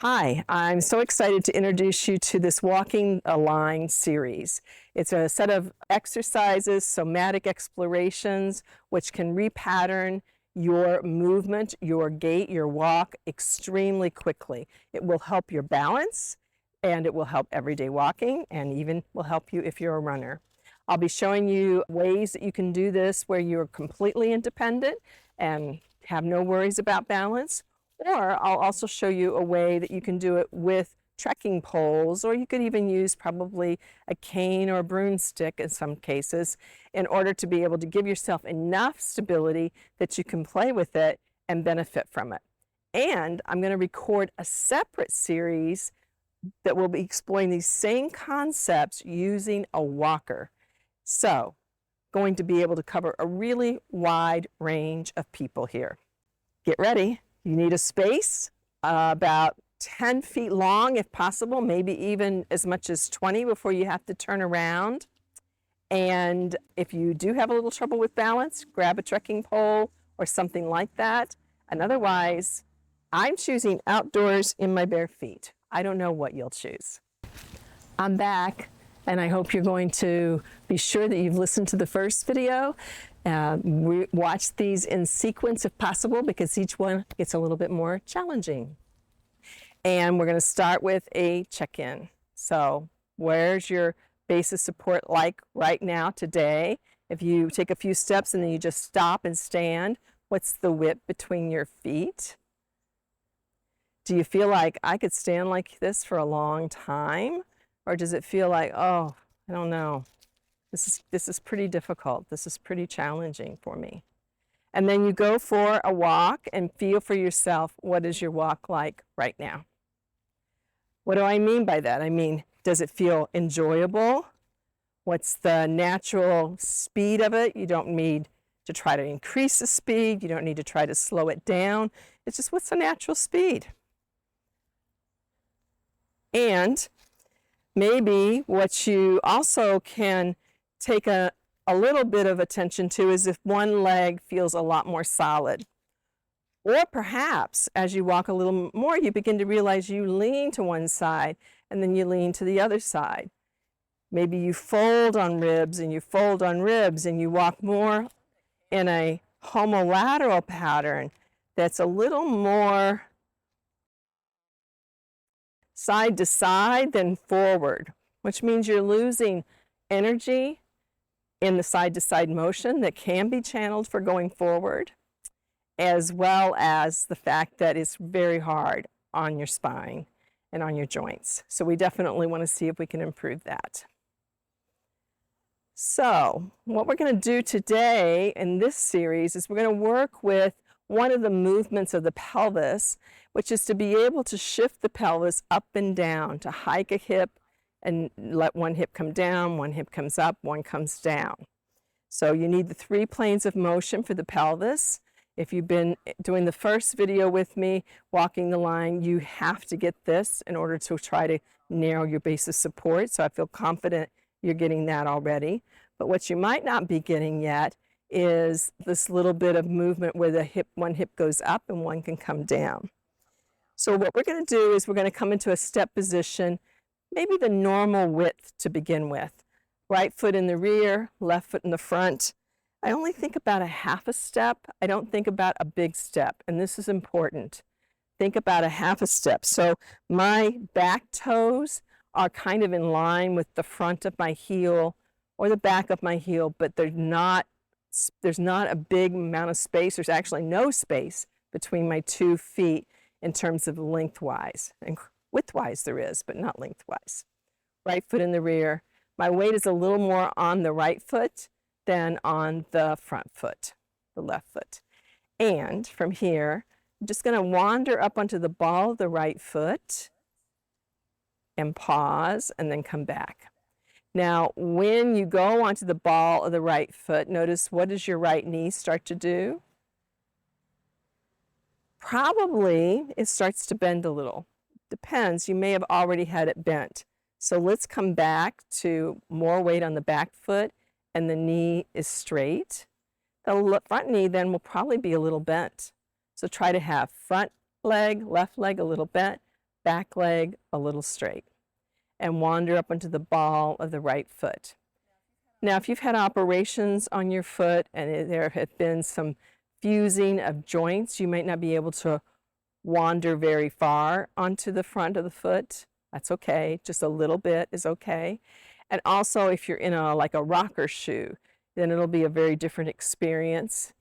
Hi, I'm so excited to introduce you to this Walking Aligned series. It's a set of exercises, somatic explorations, which can repattern your movement, your gait, your walk extremely quickly. It will help your balance, and it will help everyday walking, and even will help you if you're a runner. I'll be showing you ways that you can do this where you're completely independent and have no worries about balance. Or I'll also show you a way that you can do it with trekking poles, or you could even use probably a cane or a broomstick in some cases in order to be able to give yourself enough stability that you can play with it and benefit from it. And I'm going to record a separate series that will be exploring these same concepts using a walker. So, going to be able to cover a really wide range of people here. Get ready. You need a space about 10 feet long if possible, maybe even as much as 20 before you have to turn around. And if you do have a little trouble with balance, grab a trekking pole or something like that. And otherwise, I'm choosing outdoors in my bare feet. I don't know what you'll choose. I'm back, and I hope you're going to be sure that you've listened to the first video. We watch these in sequence if possible because each one gets a little bit more challenging. And we're going to start with a check-in. So where's your base of support like right now today? If you take a few steps and then you just stop and stand, what's the width between your feet? Do you feel like I could stand like this for a long time? Or does it feel like, oh, I don't know. This is pretty difficult. This is pretty challenging for me. And then you go for a walk and feel for yourself, what is your walk like right now? What do I mean by that? I mean, does it feel enjoyable? What's the natural speed of it? You don't need to try to increase the speed. You don't need to try to slow it down. It's just what's the natural speed? And maybe what you also can take a little bit of attention to is if one leg feels a lot more solid. Or perhaps as you walk a little more, you begin to realize you lean to one side and then you lean to the other side. Maybe you fold on ribs and you fold on ribs and you walk more in a homolateral pattern that's a little more side to side than forward, which means you're losing energy in the side-to-side motion that can be channeled for going forward, as well as the fact that it's very hard on your spine and on your joints. So we definitely want to see if we can improve that. So what we're going to do today in this series is we're going to work with one of the movements of the pelvis, which is to be able to shift the pelvis up and down, to hike a hip and let one hip come down, one hip comes up, one comes down. So you need the 3 planes of motion for the pelvis. If you've been doing the first video with me, walking the line, you have to get this in order to try to narrow your base of support. So I feel confident you're getting that already. But what you might not be getting yet is this little bit of movement where the hip, one hip goes up and one can come down. So what we're going to do is we're going to come into a step position, maybe the normal width to begin with. Right foot in the rear, left foot in the front. I only think about a half a step. I don't think about a big step, and this is important. Think about a half a step. So my back toes are kind of in line with the front of my heel or the back of my heel, but there's not a big amount of space. There's actually no space between my 2 feet in terms of lengthwise. And widthwise there is, but not lengthwise. Right foot in the rear. My weight is a little more on the right foot than on the front foot, the left foot. And from here, I'm just going to wander up onto the ball of the right foot and pause and then come back. Now, when you go onto the ball of the right foot, notice what does your right knee start to do? Probably it starts to bend a little. Depends, you may have already had it bent. So let's come back to more weight on the back foot and the knee is straight. The front knee then will probably be a little bent. So try to have front leg, left leg a little bent, back leg a little straight, and wander up onto the ball of the right foot. Now, if you've had operations on your foot and there have been some fusing of joints, you might not be able to wander very far onto the front of the foot. That's okay. Just a little bit is okay. And also, if you're in like a rocker shoe, then it'll be a very different experience.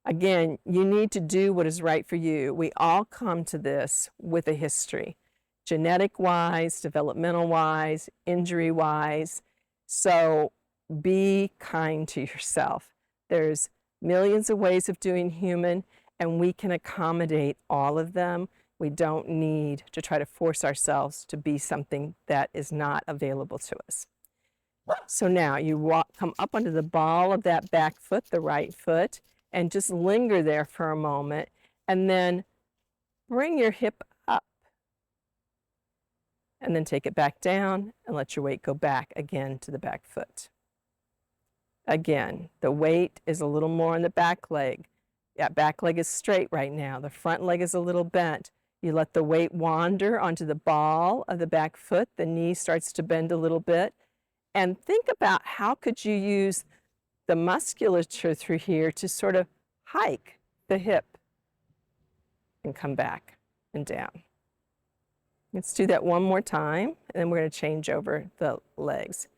Again, you need to do what is right for you. We all come to this with a history, genetic-wise, developmental-wise, injury-wise. So be kind to yourself. There's millions of ways of doing human, and we can accommodate all of them. We don't need to try to force ourselves to be something that is not available to us. So now you come up onto the ball of that back foot, the right foot, and just linger there for a moment, and then bring your hip up. And then take it back down and let your weight go back again to the back foot. Again, the weight is a little more on the back leg. That back leg is straight right now. The front leg is a little bent. You let the weight wander onto the ball of the back foot. The knee starts to bend a little bit. And think about how could you use the musculature through here to sort of hike the hip and come back and down. Let's do that one more time, and then we're going to change over the legs.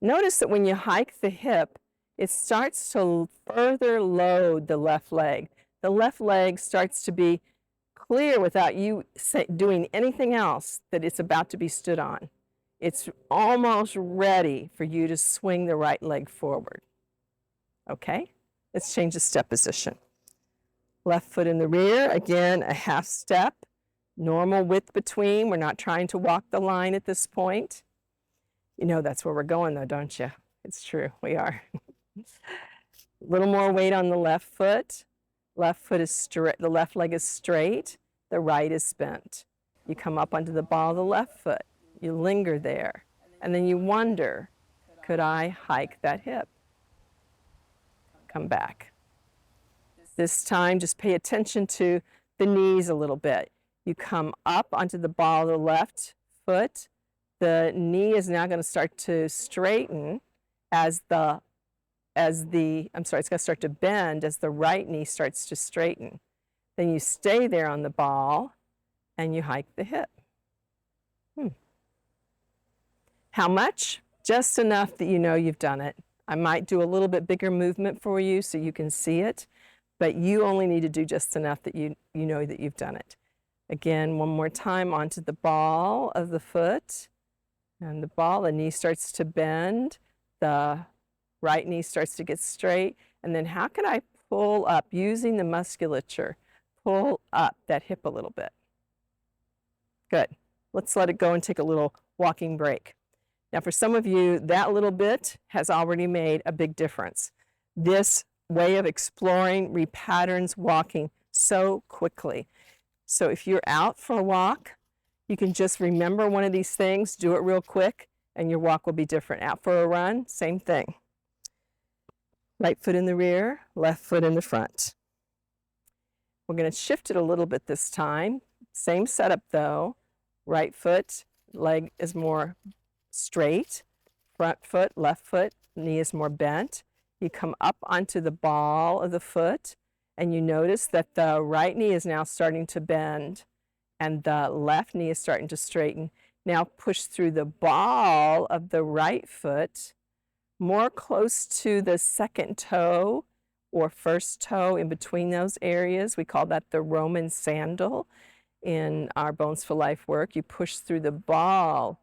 Notice that when you hike the hip, it starts to further load the left leg. The left leg starts to be clear without you doing anything else that it's about to be stood on. It's almost ready for you to swing the right leg forward. Okay? Let's change the step position. Left foot in the rear, again, a half step. Normal width between. We're not trying to walk the line at this point. You know that's where we're going though, don't you? It's true, we are. A little more weight on the left foot. Left foot is straight, the left leg is straight, the right is bent. You come up onto the ball of the left foot. You linger there, and then you wonder, could I hike that hip? Come back. This time, just pay attention to the knees a little bit. You come up onto the ball of the left foot. The knee is now going to start to straighten it's going to start to bend as the right knee starts to straighten. Then you stay there on the ball and you hike the hip. How much? Just enough that you know you've done it. I might do a little bit bigger movement for you so you can see it, but you only need to do just enough that you know that you've done it. Again, one more time onto the ball of the foot, and the knee starts to bend, the right knee starts to get straight, and then how can I pull up using the musculature, pull up that hip a little bit. Good. Let's let it go and take a little walking break. Now for some of you, that little bit has already made a big difference. This way of exploring repatterns walking so quickly. So if you're out for a walk, you can just remember one of these things, do it real quick, and your walk will be different. Out for a run, same thing. Right foot in the rear, left foot in the front. We're going to shift it a little bit this time. Same setup though. Right foot, leg is more straight. Front foot, left foot, knee is more bent. You come up onto the ball of the foot, and you notice that the right knee is now starting to bend and the left knee is starting to straighten. Now push through the ball of the right foot more close to the second toe or first toe in between those areas. We call that the Roman sandal in our Bones for Life work. You push through the ball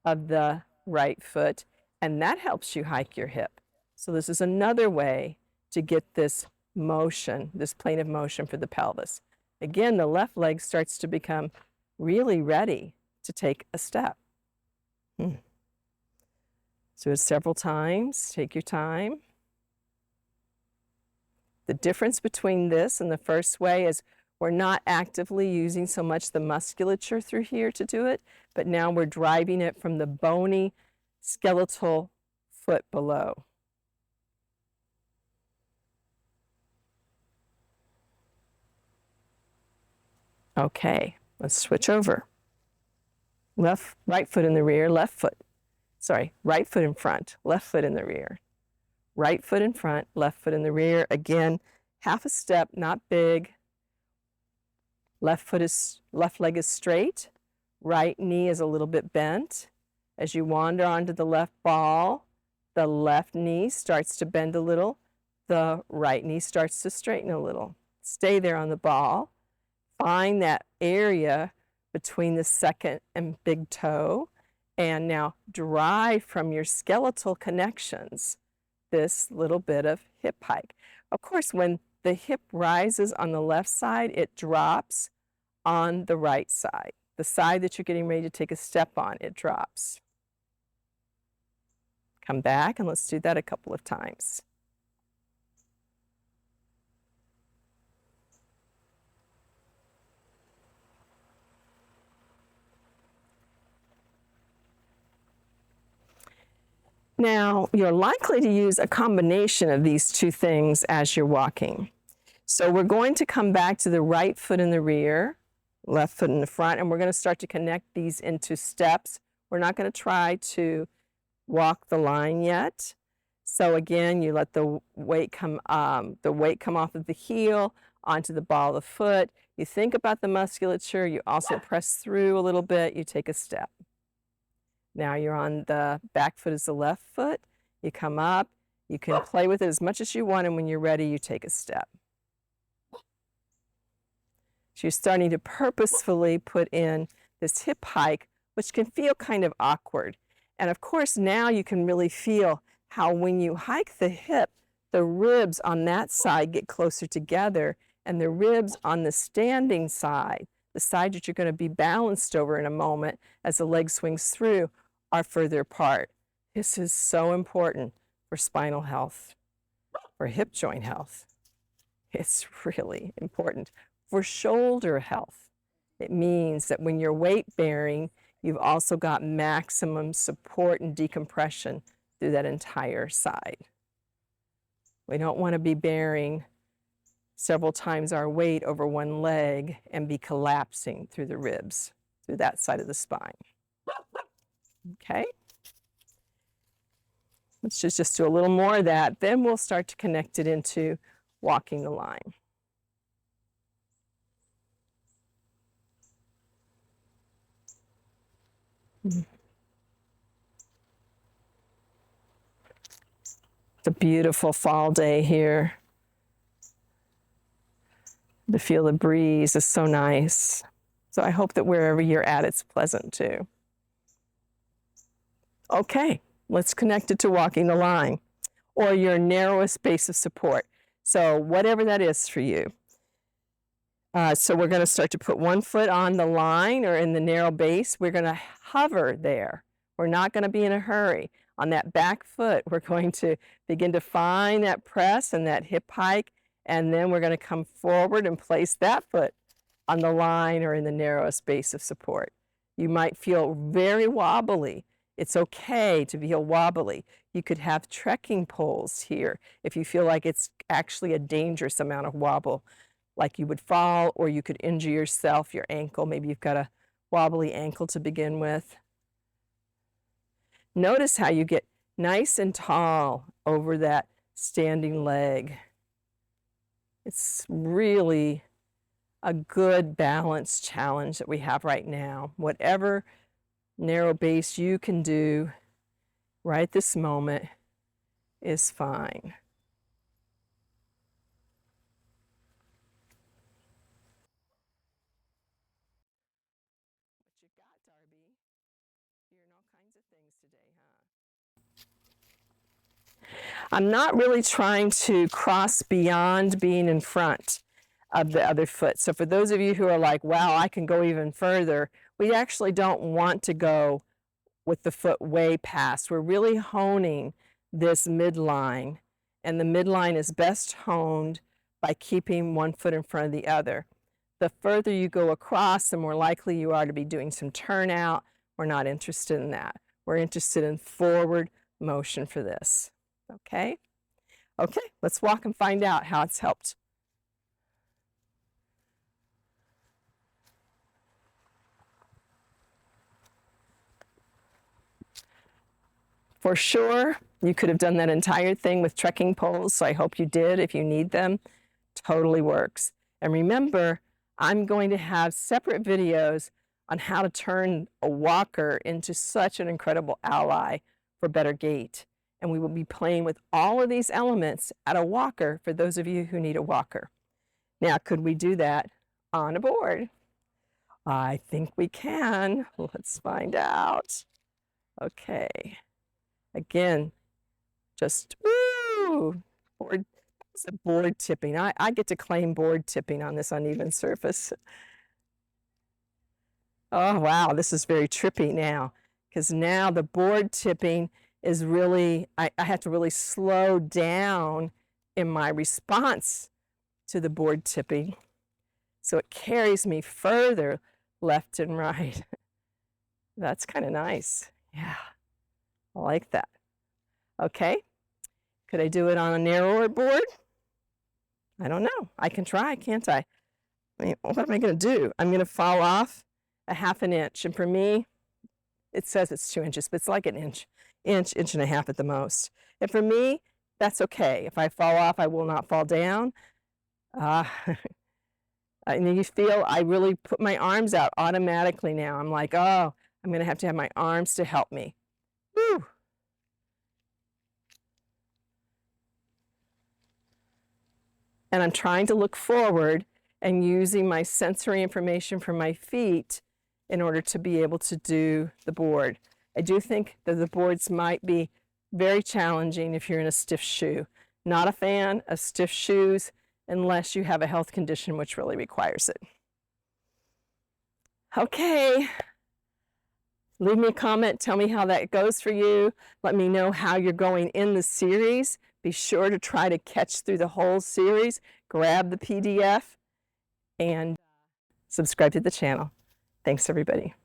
of the right foot, and that helps you hike your hip. So this is another way to get this motion, this plane of motion for the pelvis. Again, the left leg starts to become really ready to take a step. So it's several times. Take your time. The difference between this and the first way is we're not actively using so much the musculature through here to do it, but now we're driving it from the bony skeletal foot below. Okay, let's switch over. right foot in the rear, right foot in front, left foot in the rear. Right foot in front, left foot in the rear. Again, half a step, not big. Left leg is straight. Right knee is a little bit bent. As you wander onto the left ball, the left knee starts to bend a little. The right knee starts to straighten a little. Stay there on the ball. Find that area between the second and big toe. And now drive from your skeletal connections this little bit of hip hike. Of course, when the hip rises on the left side, it drops on the right side. The side that you're getting ready to take a step on, it drops. Come back and let's do that a couple of times. Now, you're likely to use a combination of these two things as you're walking. So we're going to come back to the right foot in the rear, left foot in the front, and we're going to start to connect these into steps. We're not going to try to walk the line yet. So again, you let the weight come off of the heel onto the ball of the foot. You think about the musculature. You also press through a little bit. You take a step. Now you're on the back foot as the left foot. You come up. You can play with it as much as you want, and when you're ready, you take a step. So you're starting to purposefully put in this hip hike, which can feel kind of awkward. And of course, now you can really feel how when you hike the hip, the ribs on that side get closer together, and the ribs on the standing side, the side that you're going to be balanced over in a moment as the leg swings through, are further apart. This is so important for spinal health, for hip joint health. It's really important for shoulder health. It means that when you're weight bearing, you've also got maximum support and decompression through that entire side. We don't want to be bearing several times our weight over one leg and be collapsing through the ribs, through that side of the spine. Okay? Let's just do a little more of that. Then we'll start to connect it into walking the line. It's a beautiful fall day here. To feel the breeze is so nice. So I hope that wherever you're at, it's pleasant too. Okay, let's connect it to walking the line, or your narrowest base of support. So whatever that is for you. So we're going to start to put one foot on the line or in the narrow base. We're going to hover there. We're not going to be in a hurry. On that back foot, we're going to begin to find that press and that hip hike, and then we're going to come forward and place that foot on the line or in the narrowest base of support. You might feel very wobbly. It's okay to feel wobbly. You could have trekking poles here if you feel like it's actually a dangerous amount of wobble, like you would fall, or you could injure yourself, your ankle. Maybe you've got a wobbly ankle to begin with. Notice how you get nice and tall over that standing leg. It's really a good balance challenge that we have right now. Whatever narrow base you can do right this moment is fine. What you got, Darby? Hearing all kinds of things today, huh? I'm not really trying to cross beyond being in front of the other foot. So for those of you who are like, wow, I can go even further, we actually don't want to go with the foot way past. We're really honing this midline, and the midline is best honed by keeping one foot in front of the other. The further you go across, the more likely you are to be doing some turnout. We're not interested in that. We're interested in forward motion for this. Okay? Okay, let's walk and find out how it's helped. For sure, you could have done that entire thing with trekking poles, so I hope you did if you need them. Totally works. And remember, I'm going to have separate videos on how to turn a walker into such an incredible ally for better gait. And we will be playing with all of these elements at a walker for those of you who need a walker. Now, could we do that on a board? I think we can. Let's find out. Okay. Again, just woo! Board tipping. I get to claim board tipping on this uneven surface. Oh, wow, this is very trippy now, because now the board tipping is really, I have to really slow down in my response to the board tipping. So it carries me further left and right. That's kind of nice. Yeah, I like that. Okay, could I do it on a narrower board? I don't know. I can try, can't I? I mean, what am I going to do? I'm going to fall off a ½ inch. And for me, it says it's 2 inches, but it's like an inch and a half at the most. And for me, that's okay. If I fall off, I will not fall down. And you feel I really put my arms out automatically now. I'm like, oh, I'm going to have my arms to help me. Woo! And I'm trying to look forward and using my sensory information from my feet in order to be able to do the board. I do think that the boards might be very challenging if you're in a stiff shoe. Not a fan of stiff shoes unless you have a health condition which really requires it. Okay. Leave me a comment, tell me how that goes for you. Let me know how you're going in the series. Be sure to try to catch through the whole series, grab the PDF, and subscribe to the channel. Thanks, everybody.